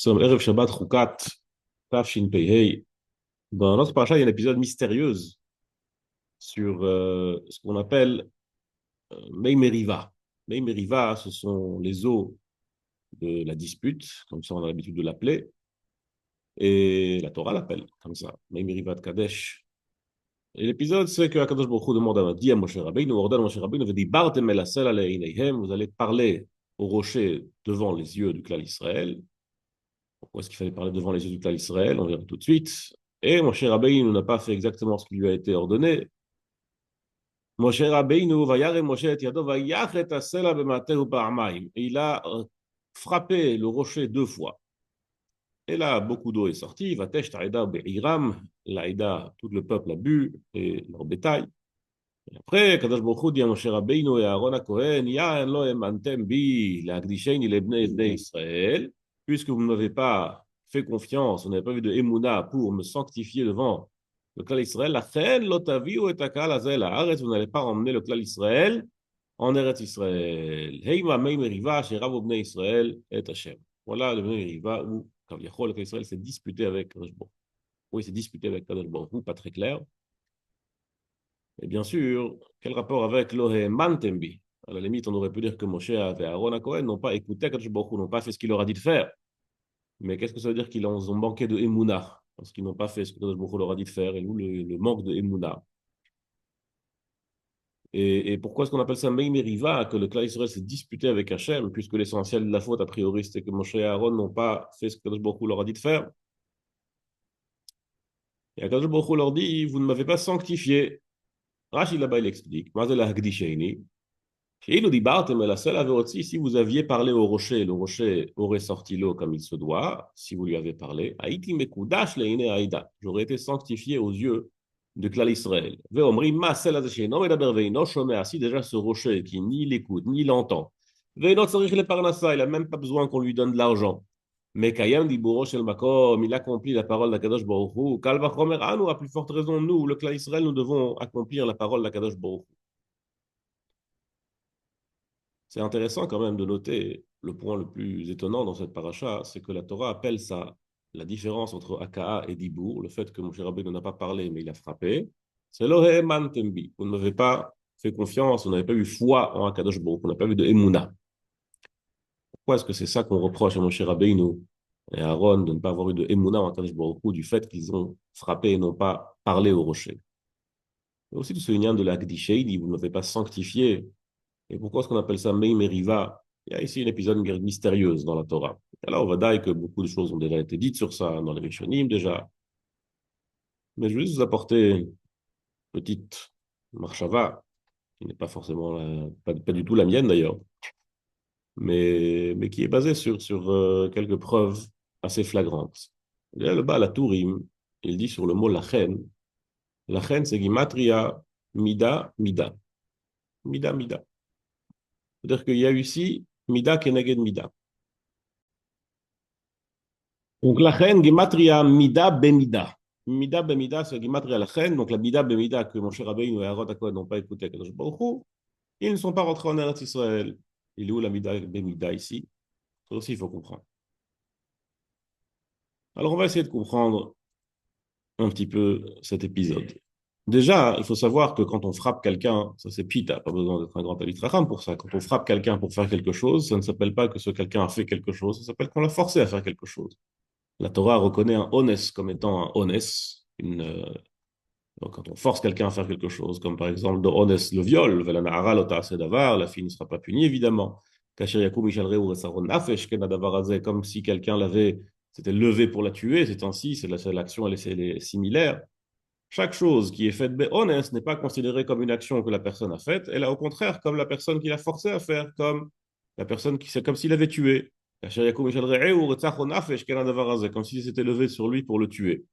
Sommes Erev Shabbat Chukat, Tafshin Pei. Dans notre paracha, il y a un épisode mystérieux sur ce qu'on appelle Mei Meriva. Mei Meriva, ce sont les eaux de la dispute, comme ça on a l'habitude de l'appeler, et la Torah l'appelle comme ça, Mei Meriva de Kadesh. Et l'épisode, c'est que Akadosh Baruch Hu demande dit à Moshe Rabbeinu, ordonne à Moshe Rabbeinu, V'dibartem el hasel aleineihem, vous allez parler au rocher devant les yeux du clan Israël. Pourquoi est-ce qu'il fallait parler devant les yeux du clan Israël? On verra tout de suite. Et Moshe Rabbeinu n'a pas fait exactement ce qui lui a été ordonné. Moshe Rabbeinu, vayare Moshe et yado, vayach et asela b'matehu ba'amaim. Et il a frappé le rocher deux fois. Et là, beaucoup d'eau est sortie. Vatesh ta'ida be'iram. L'Aïda, tout le peuple a bu, et leur bétail. Et après, Kadosh Baruch Hu dit à Moshe Rabbeinu et à Aaron HaKohen, Ya en lo emantem bi, la'akdisheini lebnei bnei Israël, puisque vous ne m'avez pas fait confiance, vous n'avez pas vu de Emouna pour me sanctifier devant le clan Israël, la chen lo taviu et akal hazel haaretz, vous n'allez pas emmener le clan Israël en Eretz Israël. Heima mei meriva, sheravu bnei Israël et Hashem. Voilà le meriva où, quand le clan Israël s'est disputé avec Kadosh Baruch Hu. Oui, il s'est disputé avec Kadosh Baruch Hu, pas très clair. Et bien sûr, quel rapport avec l'Ohe Mantembi? À la limite, on aurait pu dire que Moshe et Aaron à Cohen n'ont pas écouté Kadosh Baruch Hu, n'ont pas fait ce qu'il leur a dit de faire. Mais qu'est-ce que ça veut dire qu'ils ont manqué de Emouna? Parce qu'ils n'ont pas fait ce que Kadosh Baruch Hu leur a dit de faire, et nous, le manque de Emouna. Et pourquoi est-ce qu'on appelle ça Meimei Riva, que le clan Israël s'est disputé avec Hachem, puisque l'essentiel de la faute, a priori, c'était que Moshe et Aaron n'ont pas fait ce que Kadosh Baruch Hu leur a dit de faire. Et Kadosh Baruch Hu leur dit, vous ne m'avez pas sanctifié. Rashi là-bas, il explique, Mazel Hagdisheni. Et nous dit, la seule avait aussi, si vous aviez parlé au rocher, le rocher aurait sorti l'eau comme il se doit, si vous lui avez parlé. Haïti mekudash leine aïda. J'aurais été sanctifié aux yeux de Klal Israël. Veomri ma sel azesheno medaber veino shomea. Si déjà ce rocher qui ni l'écoute, ni l'entend. Veino tzarich le parnassa. Il n'a même pas besoin qu'on lui donne de l'argent. Mais Kayam dit shel makom, il accomplit la parole d'Akadosh Baruch Hu. Kal vachomer anu, à plus forte raison, nous, le Klal Israël, nous devons accomplir la parole d'Akadosh Baruch Hu. C'est intéressant quand même de noter le point le plus étonnant dans cette paracha, c'est que la Torah appelle ça la différence entre Aka'a et Dibour, le fait que Moshe Rabbeinu n'a pas parlé mais il a frappé. C'est l'Oheman Tembi. Vous n'avez pas fait confiance, vous n'avez pas eu foi en Akadosh Baruch, vous n'avez pas eu de Emouna. Pourquoi est-ce que c'est ça qu'on reproche à Moshe Rabbeinu et à Aaron de ne pas avoir eu de Emouna en Akadosh Baruch du fait qu'ils ont frappé et n'ont pas parlé au rocher? Et aussi tout ce lien de la Gdishé, il dit vous ne m'avez pas sanctifié. Et pourquoi est-ce qu'on appelle ça Mei Meriva? Il y a ici un épisode mystérieuse dans la Torah. Alors, on va dire que beaucoup de choses ont déjà été dites sur ça dans les Rishonim déjà. Mais je vais juste vous apporter une petite marshava, qui n'est pas forcément, pas du tout la mienne d'ailleurs, mais qui est basée sur quelques preuves assez flagrantes. Il y a le bas, la Tourim, il dit sur le mot lachen. Lachen, c'est gimatria mida, mida. Mida, mida. C'est-à-dire qu'il y a ici mida keneged mida. Donc, la reine, Gematria, Mida, Bemida. Mida, Bemida, c'est Gematria, la reine. Donc, la Mida, Bemida, que mon cher Rabbeinu et Aaron Akon n'ont pas écouté à Kadosh Baruch Hu, ils ne sont pas rentrés en Eretz Israël. Il est où la Mida, Bemida ici? Ça aussi, il faut comprendre. Alors, on va essayer de comprendre un petit peu cet épisode. Déjà, il faut savoir que quand on frappe quelqu'un, ça c'est pita, pas besoin d'être un grand Racham pour ça. Quand on frappe quelqu'un pour faire quelque chose, ça ne s'appelle pas que ce quelqu'un a fait quelque chose, ça s'appelle qu'on l'a forcé à faire quelque chose. La Torah reconnaît un ones comme étant un ones, donc, quand on force quelqu'un à faire quelque chose, comme par exemple de ones le viol, la fille ne sera pas punie évidemment. Comme si quelqu'un l'avait, s'était levé pour la tuer, c'est ainsi, c'est l'action, elle est similaire. Chaque chose qui est faite honnête n'est pas considérée comme une action que la personne a faite, elle est au contraire comme la personne qui l'a forcé à faire, comme la personne qui, c'est comme s'il avait tué. Comme s'il s'était levé sur lui pour le tuer.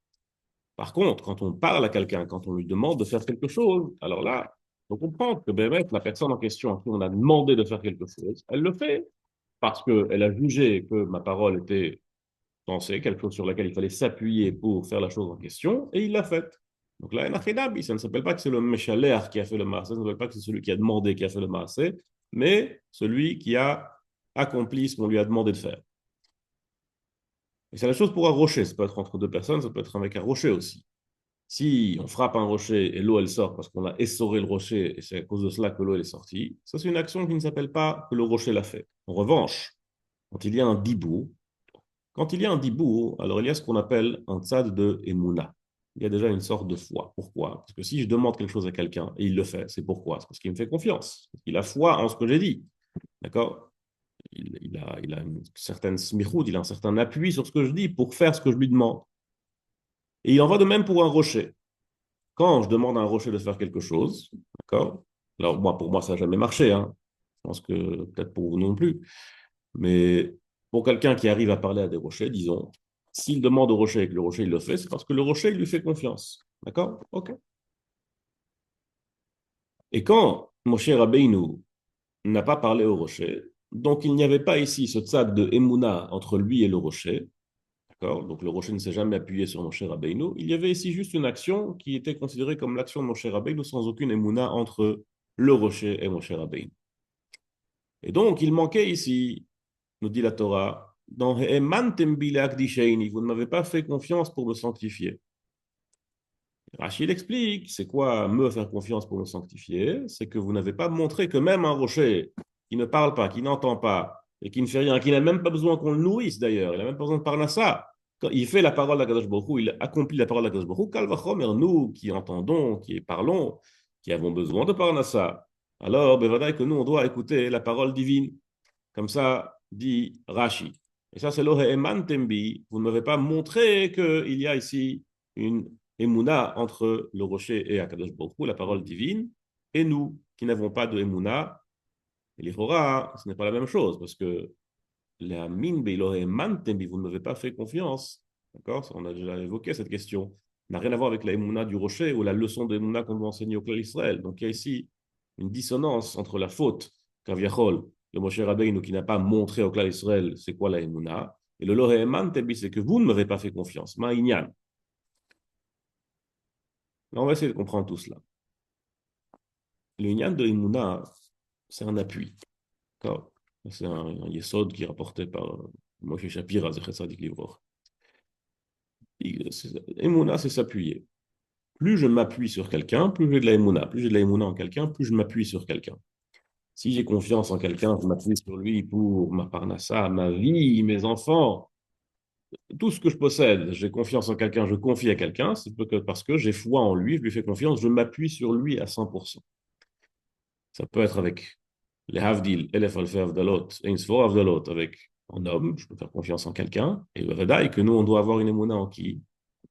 Par contre, quand on parle à quelqu'un, quand on lui demande de faire quelque chose, alors là, on comprend que la personne en question à qui on a demandé de faire quelque chose, elle le fait parce qu'elle a jugé que ma parole était pensée, quelque chose sur laquelle il fallait s'appuyer pour faire la chose en question, et il l'a faite. Donc là, ça ne s'appelle pas que c'est le Meshaler qui a fait le maasé, ça ne s'appelle pas que c'est celui qui a demandé qui a fait le maasé, mais celui qui a accompli ce qu'on lui a demandé de faire. Et c'est la chose pour un rocher. Ça peut être entre deux personnes, ça peut être avec un rocher aussi. Si on frappe un rocher et l'eau elle sort parce qu'on a essoré le rocher et c'est à cause de cela que l'eau elle est sortie, ça c'est une action qui ne s'appelle pas que le rocher l'a fait. En revanche, quand il y a un dibou, alors il y a ce qu'on appelle un tzad de emuna. Il y a déjà une sorte de foi. Pourquoi? Parce que si je demande quelque chose à quelqu'un et il le fait, c'est pourquoi? C'est parce qu'il me fait confiance. Il a foi en ce que j'ai dit. D'accord? Il a une certaine smichoud, il a un certain appui sur ce que je dis pour faire ce que je lui demande. Et il en va de même pour un rocher. Quand je demande à un rocher de faire quelque chose, d'accord? Alors, moi, pour moi, ça n'a jamais marché, hein. Je pense que peut-être pour vous non plus. Mais pour quelqu'un qui arrive à parler à des rochers, disons, s'il demande au rocher et que le rocher il le fait, c'est parce que le rocher il lui fait confiance. D'accord? Ok. Et quand Moshe Rabbeinu n'a pas parlé au rocher, donc il n'y avait pas ici ce tzad de Emouna entre lui et le rocher. D'accord? Donc le rocher ne s'est jamais appuyé sur Moshe Rabbeinu. Il y avait ici juste une action qui était considérée comme l'action de Moshe Rabbeinu sans aucune Emouna entre le rocher et Moshe Rabbeinu. Et donc il manquait ici, nous dit la Torah, dans He'emantem bi le'akdisheini, vous ne m'avez pas fait confiance pour me sanctifier. Rachid explique, c'est quoi me faire confiance pour me sanctifier? C'est que vous n'avez pas montré que même un rocher qui ne parle pas, qui n'entend pas, et qui ne fait rien, qui n'a même pas besoin qu'on le nourrisse d'ailleurs, il n'a même pas besoin de parnassa. Quand il fait la parole d'Akadosh Baruch Hu, il accomplit la parole d'Akadosh Baruch Hu, Kal vachomer, nous qui entendons, qui parlons, qui avons besoin de parnassa. Alors, bevadaï que nous, on doit écouter la parole divine. Comme ça, dit Rashi. Et ça, c'est l'Ohe'eman Tembi. Vous ne m'avez pas montré qu'il y a ici une Emouna entre le rocher et Akadosh Baruch Hu, la parole divine, et nous, qui n'avons pas de Emouna. Et l'Ichora, ce n'est pas la même chose, parce que la mine Be'Elohe'eman Tembi, vous ne m'avez pas fait confiance. D'accord? On a déjà évoqué cette question. Ça n'a rien à voir avec la Emouna du rocher ou la leçon de Emouna qu'on doit enseigner au clan Israël. Donc il y a ici une dissonance entre la faute, Kaviachol, le Moshe Rabbeinu qui n'a pas montré au clan Israël c'est quoi la Emouna, et le Loheman Tebi, c'est que vous ne m'avez pas fait confiance. Ma'inyan. Là, on va essayer de comprendre tout cela. Le Inyan de Emouna, c'est un appui. D'accord? C'est un yesod qui est rapporté par Moshe Shapira, Zechet Sadik Livror. Emouna, c'est s'appuyer. Plus je m'appuie sur quelqu'un, plus j'ai de la Emouna. Plus j'ai de la Emouna en quelqu'un, plus je m'appuie sur quelqu'un. Si j'ai confiance en quelqu'un, je m'appuie sur lui pour ma parnassa, ma vie, mes enfants, tout ce que je possède. J'ai confiance en quelqu'un, je confie à quelqu'un, c'est parce que j'ai foi en lui, je lui fais confiance, je m'appuie sur lui à 100%. Ça peut être avec les Havdil, Elef Alfe Avdalot, Einsfor Avdalot, avec un homme, je peux faire confiance en quelqu'un, et le Vadaï, que nous, on doit avoir une émouna en qui?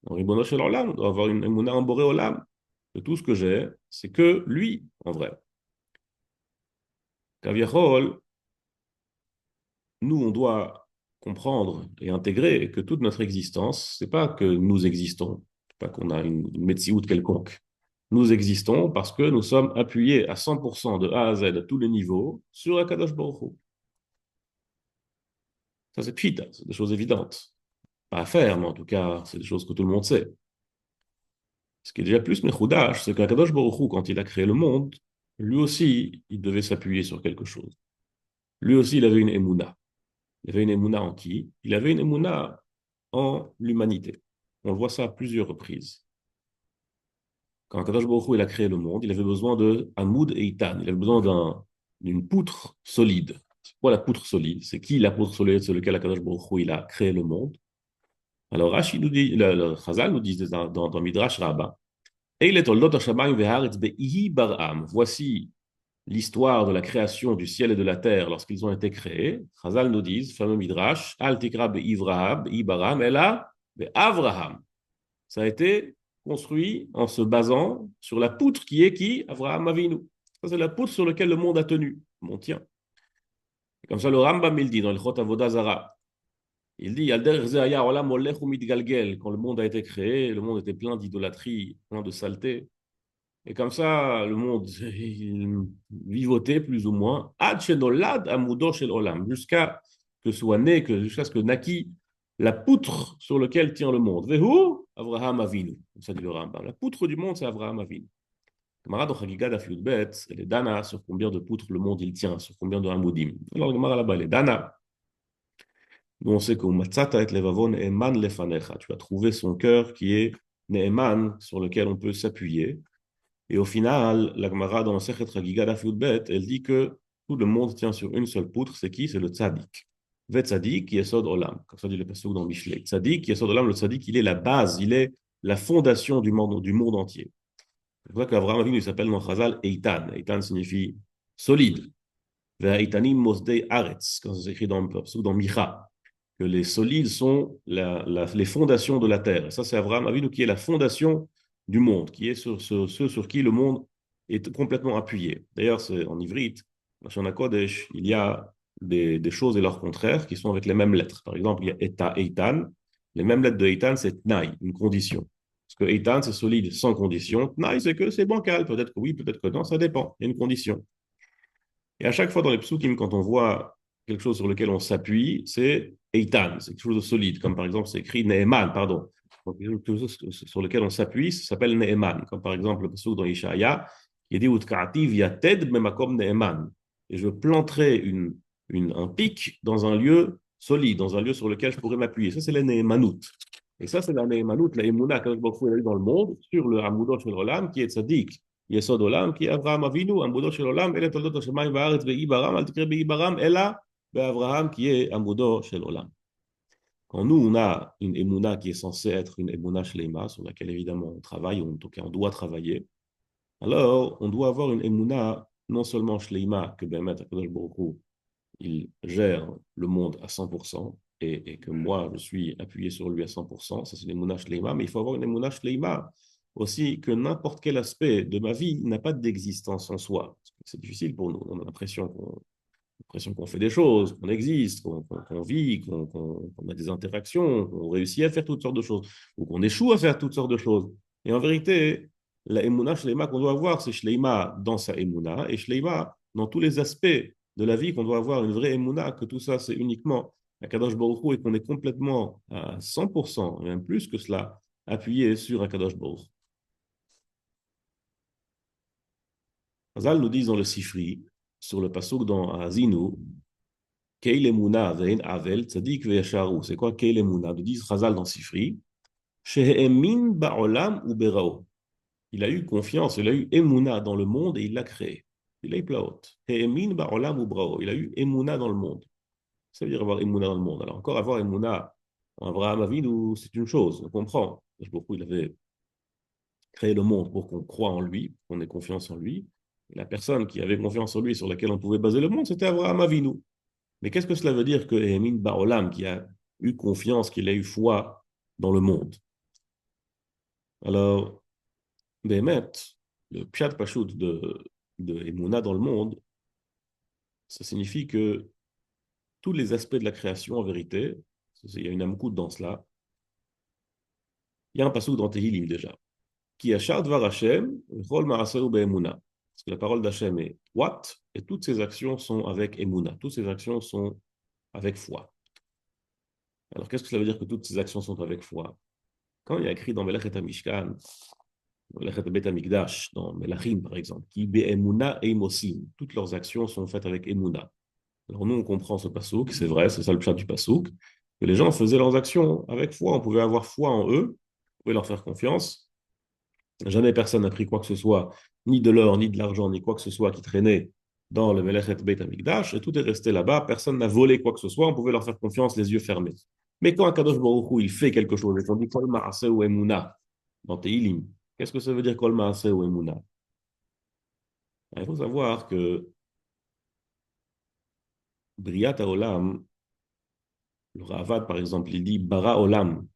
En Ribono Shel Olam, on doit avoir une émouna en Boré Olam. Que tout ce que j'ai, c'est que lui, en vrai. Kaviachol, nous, on doit comprendre et intégrer que toute notre existence, c'est pas que nous existons, c'est pas qu'on a une médecine quelconque. Nous existons parce que nous sommes appuyés à 100% de A à Z, à tous les niveaux, sur Akadosh Baruch Hu. Ça, c'est pchita, c'est des choses évidentes. Pas à faire, mais en tout cas, c'est des choses que tout le monde sait. Ce qui est déjà plus mechoudash, c'est qu'Akadosh Baruch Hu, quand il a créé le monde, lui aussi, il devait s'appuyer sur quelque chose. Lui aussi, il avait une émouna. Il avait une émouna en qui? Il avait une émouna en l'humanité. On le voit ça à plusieurs reprises. Quand Kadosh Baruch Hu, il a créé le monde, il avait besoin de Hamoud et Itan. Il avait besoin d'une poutre solide. C'est quoi la poutre solide? C'est qui la poutre solide sur laquelle Kadosh Baruch Hu, il a créé le monde? Alors Rashi nous dit, le Chazal nous dit dans Midrash Rabbah, voici l'histoire de la création du ciel et de la terre lorsqu'ils ont été créés. Chazal nous dit, fameux Midrash, Al tikra be'Ivraham, Ibaram, ela be'Avraham. Ça a été construit en se basant sur la poutre qui est qui? Avraham Avinu. Ça, c'est la poutre sur laquelle le monde a tenu. Bon, tiens. Et comme ça, le Rambam, il dit dans le Chot Avodah Zara, il dit, quand le monde a été créé, le monde était plein d'idolâtrie, plein de saleté. Et comme ça, le monde il vivotait plus ou moins, jusqu'à que soit né, jusqu'à ce que naquit la poutre sur laquelle tient le monde. Vehu, Avraham Avinu. Ça dit le Rambam. La poutre du monde, c'est Avraham Avinu. Gemara dans Chagiga Daf Yud Bet, elle est Dana sur combien de poutres le monde il tient, sur combien de Hamudim. Alors, Gemara là-bas, elle est Dana. Nous, on sait que Matzata et Levavon Ne'eman lefanecha. Tu as trouvé son cœur qui est Ne'eman, sur lequel on peut s'appuyer. Et au final, la Gemara dans Sechet Chagiga Daf Yud Bet, elle dit que tout le monde tient sur une seule poutre. C'est qui? C'est le tzaddik. Ve tzaddik yesod olam. Comme ça dit le pasuk dans Mishlei. Tzaddik yesod olam, le tzaddik, il est la base, il est la fondation du monde entier. C'est pour ça qu'Abraham Avinu, il s'appelle dans Chazal Eitan. Eitan signifie solide. Ve'eitanim mosdei aretz, quand c'est écrit dans Micha, que les solides sont les fondations de la terre. Et ça, c'est Abraham Avinu qui est la fondation du monde, qui est ceux sur qui le monde est complètement appuyé. D'ailleurs, c'est en ivrite, dans Shana Kodesh, il y a des choses et leurs contraires qui sont avec les mêmes lettres. Par exemple, il y a Eta, Eitan. Les mêmes lettres de Eitan, c'est Tnaï, une condition. Parce que Eitan, c'est solide sans condition. Tnaï, c'est que c'est bancal. Peut-être que oui, peut-être que non, ça dépend. Il y a une condition. Et à chaque fois dans les psukim, quand on voit quelque chose sur lequel on s'appuie, c'est Eitan, c'est quelque chose de solide. Comme par exemple, c'est écrit Ne'eman, pardon. Donc, quelque chose sur lequel on s'appuie, ça s'appelle Ne'eman. Comme par exemple le psuk dans Ishaïa, qui dit Utka'ati yated memakom Ne'eman. Et je planterai un pic dans un lieu solide, dans un lieu sur lequel je pourrais m'appuyer. Ça, c'est la Ne'emanout. Et ça, c'est la Ne'emanout, la Emouna qu'Akadosh Baruch Hu a eu dans le monde, sur le Hamoudot Shel Olam, qui est tzaddik. יסוד עולם, כי אברהם אבינו, עמודו של עולם, אלה תולדות השמיים והארץ, ואי ברם, אל תקרא באי ברם, אלא באברהם, qui est עמודו של עולם. Quand nous, on a une émouna qui est censée être une émouna shleima, sur laquelle évidemment on travaille, ou en tout cas on doit travailler, alors on doit avoir une émouna non seulement shleima, que Behemet HaKadosh Baruch Hu, il gère le monde à 100%, et que moi je suis appuyé sur lui à 100%, ça c'est l'émouna shleima, mais il faut avoir une émouna shleima aussi que n'importe quel aspect de ma vie n'a pas d'existence en soi. C'est difficile pour nous. On a l'impression qu'on fait des choses, qu'on existe, qu'on vit, qu'on a des interactions, qu'on réussit à faire toutes sortes de choses, ou qu'on échoue à faire toutes sortes de choses. Et en vérité, la Emouna Shleima qu'on doit avoir, c'est Shleima dans sa Emouna, et Shleima dans tous les aspects de la vie qu'on doit avoir, une vraie Emouna, que tout ça, c'est uniquement Akadosh Baruch Hu, et qu'on est complètement à 100%, et même plus que cela, appuyé sur Akadosh Baruch Hu. Hazal nous dit dans le Sifri, sur le pasuk dans Azinu, Keil Emuna ve'en avel tzadik ve'yasharu. C'est quoi Keil Emuna? Nous dit Hazal dans Sifri, Shehe'emin ba'olam u berao. Il a eu confiance, il a eu Emuna dans le monde et il l'a créé. Il a eu plaot. He'emin ba'olam u berao. Il a eu Emuna dans le monde. Ça veut dire avoir Emuna dans le monde. Alors encore avoir Emuna en Abraham Avinu, c'est une chose, on comprend. Beaucoup il avait créé le monde pour qu'on croie en lui, qu'on ait confiance en lui. Et la personne qui avait confiance en lui, sur laquelle on pouvait baser le monde, c'était Abraham Avinu. Mais qu'est-ce que cela veut dire que Emin Ba'olam, qui a eu confiance, qu'il a eu foi dans le monde? Alors, Behemet, le Pshat Pashut de Emouna dans le monde, ça signifie que tous les aspects de la création, en vérité, il y a une amkout dans cela, il y a un pasuk dans Tehillim déjà, qui a Shad Var Hashem, Chol Ma'aseu Be'emuna. Parce que la parole d'Hachem est droite et toutes ses actions sont avec Emouna. Toutes ses actions sont avec foi. Alors, qu'est-ce que ça veut dire que toutes ces actions sont avec foi? Quand il y a écrit dans Melachet HaMishkan, Melachet Bet HaMikdash, dans Melachim par exemple, qui Be'emuna Eimosim, toutes leurs actions sont faites avec Emouna. Alors nous, on comprend ce pasouk, c'est vrai, c'est ça le pshat du pasouk, que les gens faisaient leurs actions avec foi, on pouvait avoir foi en eux, on pouvait leur faire confiance. Jamais personne n'a pris quoi que ce soit, ni de l'or, ni de l'argent, ni quoi que ce soit qui traînait dans le Melechet Beit HaMikdash, et tout est resté là-bas, personne n'a volé quoi que ce soit, on pouvait leur faire confiance les yeux fermés. Mais quand Akadosh Baruch Hu, il fait quelque chose, et qu'on dit Kol Ma'aseh ou Emuna dans Teilim, qu'est-ce que ça veut dire Kol Ma'aseh ou Emuna? Il faut savoir que Briat HaOlam, le Ravad par exemple, il dit Bara Olam,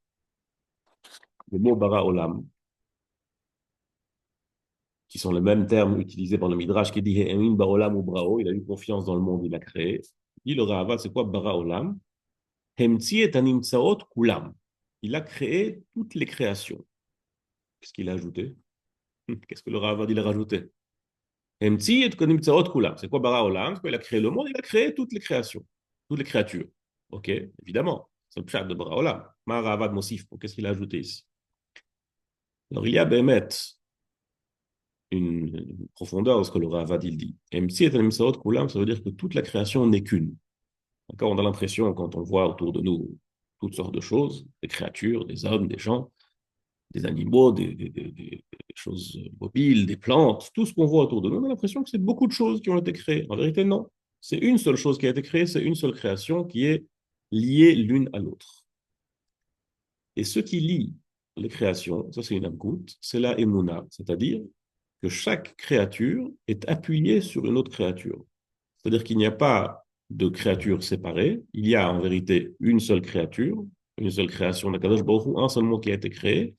le mot Bara Olam, qui sont les mêmes termes utilisés par le Midrash, qui dit Emin Baolam ou Brao, il a eu confiance dans le monde, il a créé. Il dit le Ravad, c'est quoi Bara Olam? Hemtzi et animtsaot kulam. Il a créé toutes les créations. Qu'est-ce qu'il a ajouté? Qu'est-ce que le Ravad il a rajouté? Hemtzi et animtsaot kulam. C'est quoi Bara Olam? C'est quoi? Il a créé le monde, il a créé toutes les créations, toutes les créatures. Ok, évidemment, c'est le pshat de Bara Olam. Ma Ravad Mosif, qu'est-ce qu'il a ajouté ici? Alors il y a Behemet une profondeur de ce que le Ravad il dit. MC et Koulam, ça veut dire que toute la création n'est qu'une. D'accord, on a l'impression, quand on voit autour de nous toutes sortes de choses, des créatures, des hommes, des gens, des animaux, des choses mobiles, des plantes, tout ce qu'on voit autour de nous, on a l'impression que c'est beaucoup de choses qui ont été créées. En vérité, non. C'est une seule chose qui a été créée, c'est une seule création qui est liée l'une à l'autre. Et ce qui lie les créations, ça c'est une amkout, c'est la emuna, c'est-à-dire que chaque créature est appuyée sur une autre créature. C'est-à-dire qu'il n'y a pas de créatures séparées, il y a en vérité une seule créature, une seule création d'Akadosh Baruch Hu, un seul mot qui a été créé.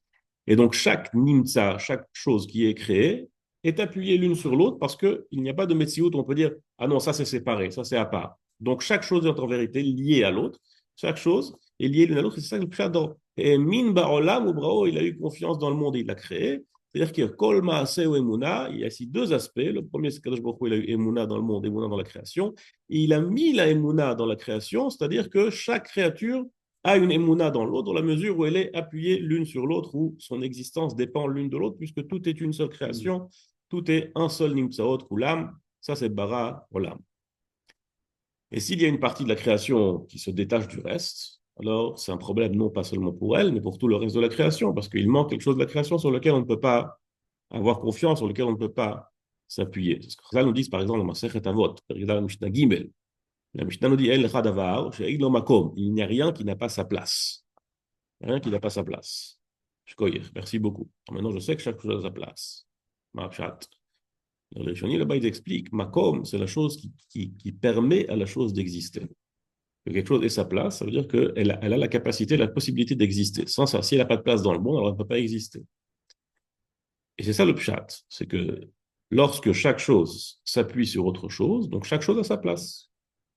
Et donc chaque nimtza, chaque chose qui est créée, est appuyée l'une sur l'autre parce qu'il n'y a pas de metsiout où on peut dire ah non, ça c'est séparé, ça c'est à part. Donc chaque chose est en vérité liée à l'autre, chaque chose est liée l'une à l'autre, et c'est ça que le pshat dans et min ba'olam ou brao, il a eu confiance dans le monde et il l'a créé. C'est-à-dire que kol ma'aseh ou emuna, il y a ici deux aspects. Le premier, c'est que Kadosh Baruch Hu, il a eu emuna dans le monde, emuna dans la création. Et il a mis la emuna dans la création, c'est-à-dire que chaque créature a une emuna dans l'autre, dans la mesure où elle est appuyée l'une sur l'autre, où son existence dépend l'une de l'autre, puisque tout est une seule création, tout est un seul nimtsaot, kulam. Ça, c'est bara olam. Et s'il y a une partie de la création qui se détache du reste, alors c'est un problème non pas seulement pour elle, mais pour tout le reste de la création, parce qu'il manque quelque chose de la création sur lequel on ne peut pas avoir confiance, sur lequel on ne peut pas s'appuyer. C'est ce que Chazal nous dit, par exemple, dans Masechet Avot, la Mishnah Gimel. La Mishnah nous dit, El Chadavar, She'eid Lo Makom. Il n'y a rien qui n'a pas sa place. Rien qui n'a pas sa place. Shkoyer, merci beaucoup. Alors maintenant, je sais que chaque chose a sa place. Ma'apshat. Les Rishonim, là-bas, ils expliquent, Makom, c'est la chose qui permet à la chose d'exister. Que quelque chose ait sa place, ça veut dire qu'elle elle a la capacité, la possibilité d'exister. Sans ça, si elle n'a pas de place dans le monde, alors elle ne peut pas exister. Et c'est ça le pshat, c'est que lorsque chaque chose s'appuie sur autre chose, donc chaque chose a sa place.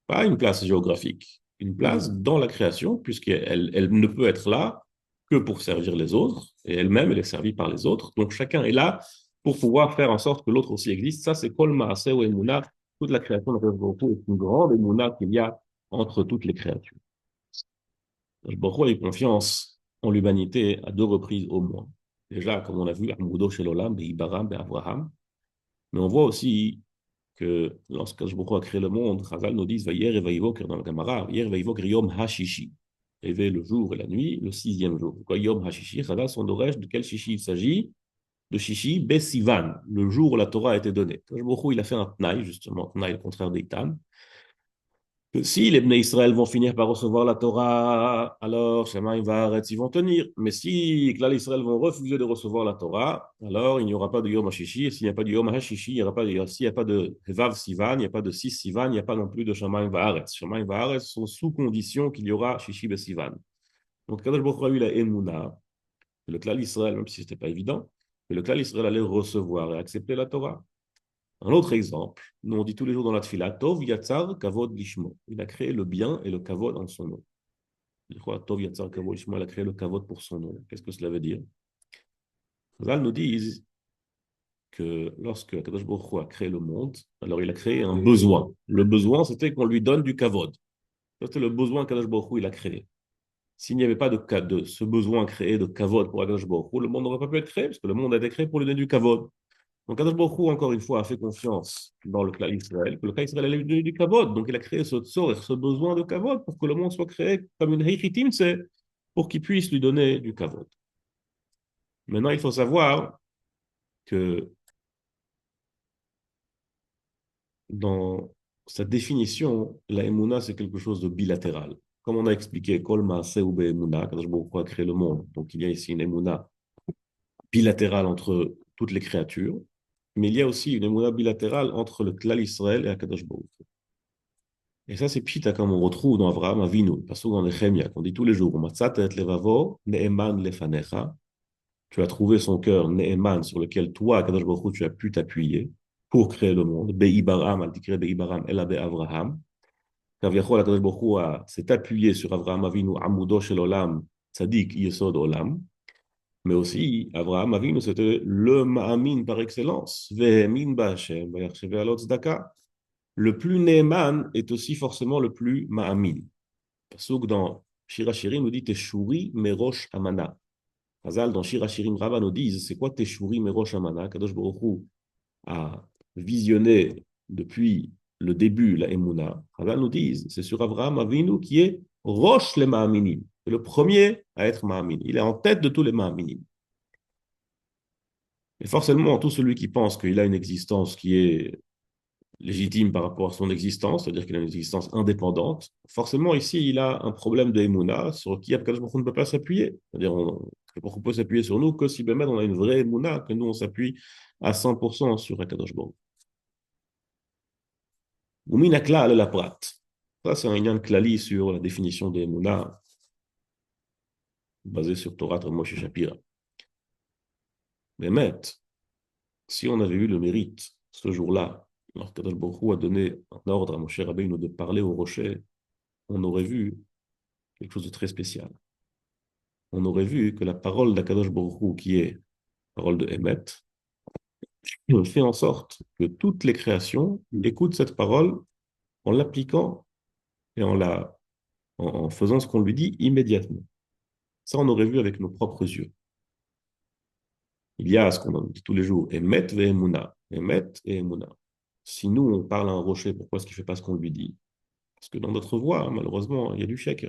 Pas une place géographique, une place dans la création, puisqu'elle elle ne peut être là que pour servir les autres, et elle-même, elle est servie par les autres. Donc chacun est là pour pouvoir faire en sorte que l'autre aussi existe. Ça, c'est Kol Maaseh ou Emouna. Toute la création de Baruch Hu est une grande Emouna qu'il y a entre toutes les créatures. Baruch Hu a eu confiance en l'humanité à deux reprises au moins. Déjà, comme on a vu, Amoudo Shel Olam, Be'ibaram, Be'avraham. Mais on voit aussi que lorsque Baruch Hu a créé le monde, Chazal nous dit Vayer et Vaïvoker dans le Gemara, Vayer et Vaïvoker Yom HaShishi. Élevé le jour et la nuit, le sixième jour. Pourquoi Yom HaShishi? Chazal sont d'orège de quel Shishi il s'agit? De Shishi Besivan, le jour où la Torah a été donnée. Baruch Hu, il a fait un Tnaï, justement, Tnaï, le contraire d'Eitan, que si les Bnei Israël vont finir par recevoir la Torah, alors Shemaim Vaaretz, ils vont tenir. Mais si Klal Israël vont refuser de recevoir la Torah, alors il n'y aura pas de Yom HaShishi. Et s'il n'y a pas de Yom HaShishi, il n'y aura pas de, s'il n'y a pas de Vav Sivan, il n'y a pas de 6 Sivan, il n'y a pas non plus de Shemaim Vaaretz. Shemaim Vaaretz sont sous condition qu'il y aura Shishi Sivan. Donc, Kadosh Baruch Hu a eu la Emouna, le Klal Israël, même si ce n'était pas évident, mais le Klal Israël allait recevoir et accepter la Torah. Un autre exemple, nous on dit tous les jours dans la tfila, Tov Yatzar Kavod Lishmo. Il a créé le bien et le kavod en son nom. Tov Yatzar Kavod Lishmo, il a créé le kavod pour son nom. Qu'est-ce que cela veut dire? Là, nous disent que lorsque Kadosh Baruch Hu a créé le monde, alors il a créé un besoin. Le besoin, c'était qu'on lui donne du kavod. C'était le besoin que Kadosh Baruch Hu il a créé. S'il n'y avait pas de ce besoin créé de kavod pour Kadosh Baruch Hu, le monde n'aurait pas pu être créé, parce que le monde a été créé pour lui donner du kavod. Donc, Kadosh Baruch Hu, encore une fois, a fait confiance dans le clan Israël, que le clan Israël allait lui donner du kavod. Donc, il a créé ce tsor et ce besoin de kavod pour que le monde soit créé comme une heichitim, c'est pour qu'il puisse lui donner du kavod. Maintenant, il faut savoir que dans sa définition, la emuna, c'est quelque chose de bilatéral. Comme on a expliqué, Kol Maaseh ou Be'emuna, Kadosh Baruch Hu a créé le monde. Donc, il y a ici une emuna bilatérale entre toutes les créatures, mais il y a aussi une emuna bilatérale entre le clan Israël et Akadosh Baruch Hu. Et ça, c'est pchita comme on retrouve dans Avraham Avinu, parce que dans Nehemia, qu'on dit tous les jours, Matzat et levavo, ne'eman lefanecha. Tu as trouvé son cœur, ne'eman, sur lequel toi, Kadosh Baruch Hu, tu as pu t'appuyer pour créer le monde. Be'ibaram, al tikre be'ibaram, el Avraham. Kaviachol, Kadosh Baruch Hu s'est appuyé sur Avraham Avinu, amudo shel olam, tzadik yesod olam. Mais aussi, Avraham Avinu, c'était le ma'amin par excellence. Ve'emin ba'Hashem, va'yachsheve alot tzedaka. Le plus Neeman est aussi forcément le plus Ma'amin. Parce que dans Shirachirim nous dit Teshuri Merosh Amana. Hazal, dans Shirachirim Rabba nous disent c'est quoi Teshuri Merosh Amana? Kadosh Baruch Hu a visionné depuis le début, la Emouna, Allah nous dit, c'est sur Abraham Avinu qui est Rosh les Ma'aminim, le premier à être Ma'amin. Il est en tête de tous les Ma'aminim. Et forcément, tout celui qui pense qu'il a une existence qui est légitime par rapport à son existence, c'est-à-dire qu'il a une existence indépendante, forcément ici, il a un problème de Emouna sur qui Akadosh Baruch Hu ne peut pas s'appuyer. C'est-à-dire qu'on peut s'appuyer sur nous que si Bémed on a une vraie Emouna, que nous on s'appuie à 100% sur Akadosh Baruch Hu. Ou minakla al la prat. Ça, c'est un lien klali sur la définition de Emouna basé sur Torah de Moshe Shapira. Bémed, si on avait eu le mérite ce jour-là, alors qu'Akadosh Baruch Hu a donné un ordre à Moshe Rabbeinu de parler au rocher, on aurait vu quelque chose de très spécial. On aurait vu que la parole d'Akadosh Baruch Hu, qui est parole de Emet, fait en sorte que toutes les créations écoutent cette parole en l'appliquant et en faisant ce qu'on lui dit immédiatement. Ça, on aurait vu avec nos propres yeux. Il y a ce qu'on dit tous les jours, Emet ve Emuna, Emet et Emuna. Si nous, on parle à un rocher, pourquoi est-ce qu'il ne fait pas ce qu'on lui dit? Parce que dans notre voix, malheureusement, il y a du chèque.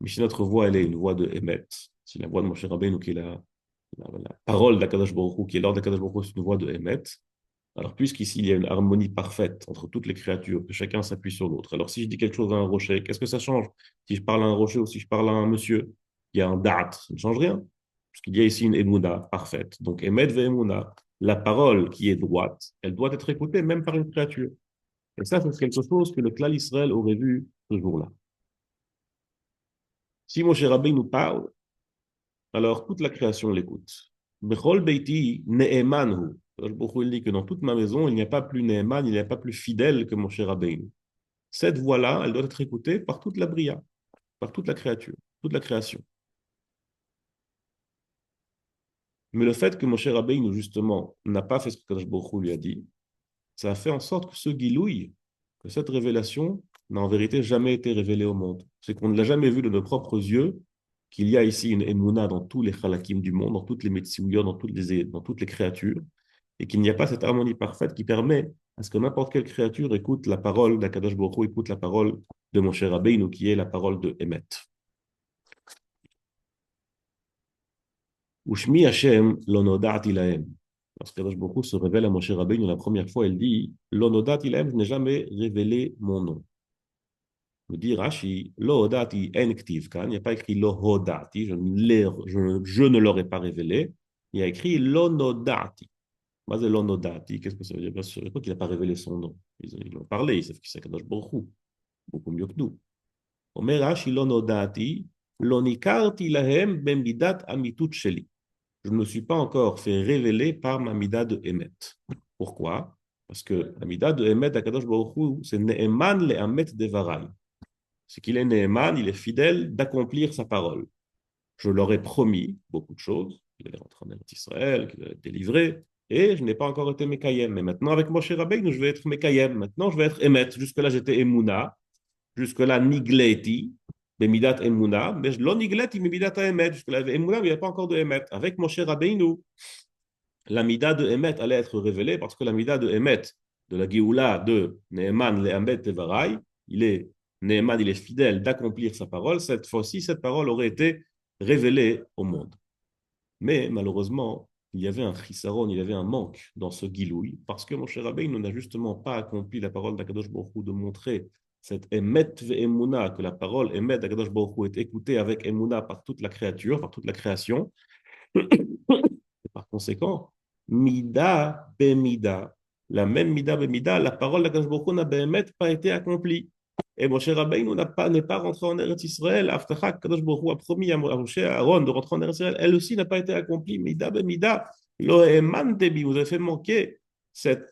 Mais si notre voix, elle est une voix de Emet, si la voix de Moshe Rabbeinu, qui est la parole d'Akadosh Baruch Hu, qui est l'ordre d'Akadosh Baruch Hu, c'est une voix de Emet, alors puisqu'ici, il y a une harmonie parfaite entre toutes les créatures, que chacun s'appuie sur l'autre. Alors si je dis quelque chose à un rocher, qu'est-ce que ça change? Si je parle à un rocher ou si je parle à un monsieur, il y a un da'at, ça ne change rien. Puisqu'il y a ici une émouna parfaite. Donc, Emet ve émouna, la parole qui est droite, elle doit être écoutée même par une créature. Et ça, c'est quelque chose que le clan Israël aurait vu ce jour-là. Si Moshe Rabbeinu nous parle, alors toute la création l'écoute. Bechol beiti ne'emanhu. Il dit que dans toute ma maison, il n'y a pas plus ne'eman, il n'y a pas plus fidèle que Moshe Rabbeinu. Cette voix-là, elle doit être écoutée par toute la bria, par toute la créature, toute la création. Mais le fait que Moshe Rabbeinu, justement, n'a pas fait ce que Kadosh Baruch Hu lui a dit, ça a fait en sorte que ce guilouille, que cette révélation n'a en vérité jamais été révélée au monde. C'est qu'on ne l'a jamais vu de nos propres yeux, qu'il y a ici une émouna dans tous les halakim du monde, dans toutes les metsiouyot, dans toutes les créatures, et qu'il n'y a pas cette harmonie parfaite qui permet à ce que n'importe quelle créature écoute la parole d'Akadosh Baruch Hu, écoute la parole de Moshe Rabbeinu, qui est la parole de Emet. Ushmi Hashem lonodati lahem. Lorsqu'Akadosh Baruch Hu se révèle à Moshe Rabbeinu la première fois, il dit lonodati lahem, je n'ai jamais révélé mon nom. Me dit Rashi, lohodati en ktiv kan, il n'y a pas écrit lohodati, je ne l'aurais pas révélé. Il y a écrit lonodati. Lonodati, qu'est-ce que ça veut dire? Bien sûr, je crois qu'il n'a pas révélé son nom. Ils ont parlé, ils savent qui c'est Kadosh Baruch Hu, beaucoup mieux que nous. Omer Rashi lonodati, lonikarti lahem bemidat amitut sheli. Je ne me suis pas encore fait révéler par ma mida de Emet. Pourquoi? Parce que la mida de Emet à Kadosh Baruch Hu, c'est Ne'eman le'amet devarai. C'est qu'il est Ne'eman, il est fidèle d'accomplir sa parole. Je leur ai promis beaucoup de choses, qu'il allait rentrer en Eretz Israël, qu'il allait être délivré, et je n'ai pas encore été Mekayem. Mais maintenant, avec Moshe Rabbeinu, je vais être Mekayem. Maintenant, je vais être Emet. Jusque-là, j'étais Emouna. Jusque-là, Nigleti, Bemidat Emouna. Mais je l'ai Nigleti, Bemidat Emet. Jusque-là, Emouna, mais il n'y a pas encore de Emet. Avec Moshe Rabbeinu, la Mida de Emet allait être révélée parce que la Mida de Emet, de la Géoula de Ne'eman Le'amet Tevarai, Ne'eman, il est fidèle d'accomplir sa parole. Cette fois-ci, cette parole aurait été révélée au monde. Mais malheureusement, il y avait un chisaron, il y avait un manque dans ce Giloui, parce que Moshe Rabbeinu n'a justement pas accompli la parole d'Akadosh Baruch Hu de montrer cette Emet ve'emuna, que la parole Emet d'Akadosh Baruch Hu est écoutée avec Emuna par toute la créature, par toute la création. Et par conséquent, Mida Bemida, la même Mida Bemida, la parole d'Akadosh Baruch Hu n'a pas été accomplie. Et Moshe Rabbeinu n'est pas rentré en Eretz Israël. Aftacha, Kadosh Baruch Hu a promis à Moshe, à Aaron de rentrer en Eretz Israël. Elle aussi n'a pas été accomplie. Mida Bemida, lo emantebi. Vous avez fait manquer cette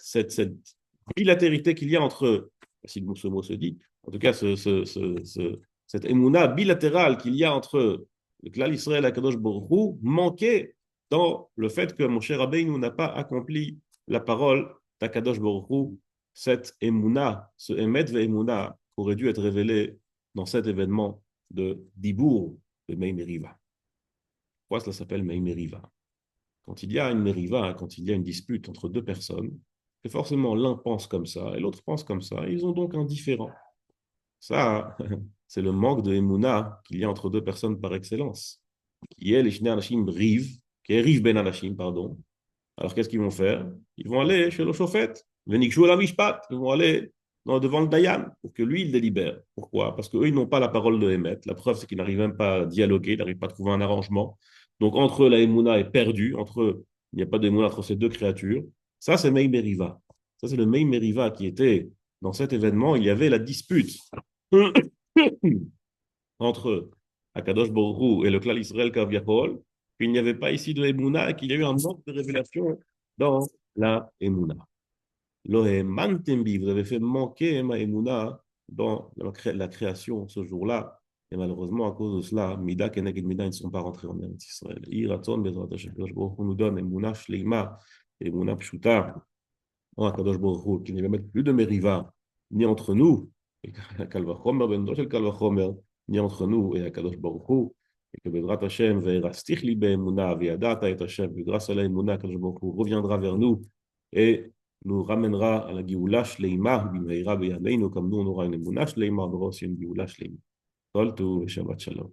bilatérité qu'il y a entre, si ce mot se dit, en tout cas, cette émouna bilatérale qu'il y a entre le clan Israël et Kadosh Baruch Hu, manquait dans le fait que Moshe Rabbeinu n'a pas accompli la parole d'Akadosh Baruch Hu, cette émouna, ce Emet ve émouna, aurait dû être révélé dans cet événement de Dibour de Mei Meriva. Pourquoi cela s'appelle Mei Meriva? Quand il y a une Meriva, quand il y a une dispute entre deux personnes, que forcément l'un pense comme ça et l'autre pense comme ça. Ils ont donc un différent. Ça, c'est le manque de Emouna qu'il y a entre deux personnes par excellence, qui est les Shnei Anashim Riv, qui est Riv Ben Anashim, pardon. Alors qu'est-ce qu'ils vont faire? Ils vont aller chez le Shofet, Venikshu la Mishpat, ils vont aller devant le Dayan pour que lui, il délibère. Pourquoi? Parce qu'eux, ils n'ont pas la parole de Hémet. La preuve, c'est qu'ils n'arrivent même pas à dialoguer, ils n'arrivent pas à trouver un arrangement. Donc entre eux, la Emouna est perdue, entre eux, il n'y a pas d'Emouna entre ces deux créatures. Ça, c'est Meï Meriva. Ça, c'est le Meï Meriva qui était dans cet événement. Il y avait la dispute entre Akadosh Baruch Hu et le clan Israël Kaviahol, qu'il n'y avait pas ici de Emouna et qu'il y a eu un manque de révélation dans la Emouna. Lo Mantembi, vous avez fait manquer ma Emouna dans la création ce jour-là. Et malheureusement, à cause de cela, Mida, Keneged Mida, ils ne sont pas rentrés en Eretz Israël. Iraton, Bezrat Hashem, Kadosh Baruch Hu nous donne Emouna Shleima, Emouna Pshuta, en Akadosh Baruch Hu, qu'il n'y va mettre plus de Meriva, ni entre nous, et Kalvachomer, Ben Doshel Kalvachomer, ni entre nous et Akadosh Baruch Hu, et que Bezrat Hashem, Ve'erastich li be'emuna, Ve'yadata et Hashem, que grâce à la Emuna, Akadosh Baruch Hu reviendra vers nous et nous ramènera à la Géoula Shleima, Bimheira Be'yadeinu, comme nous on aura une Emuna Shleima, on aura aussi une Géoula Shleima. Kol Tov, Shabbat Shalom.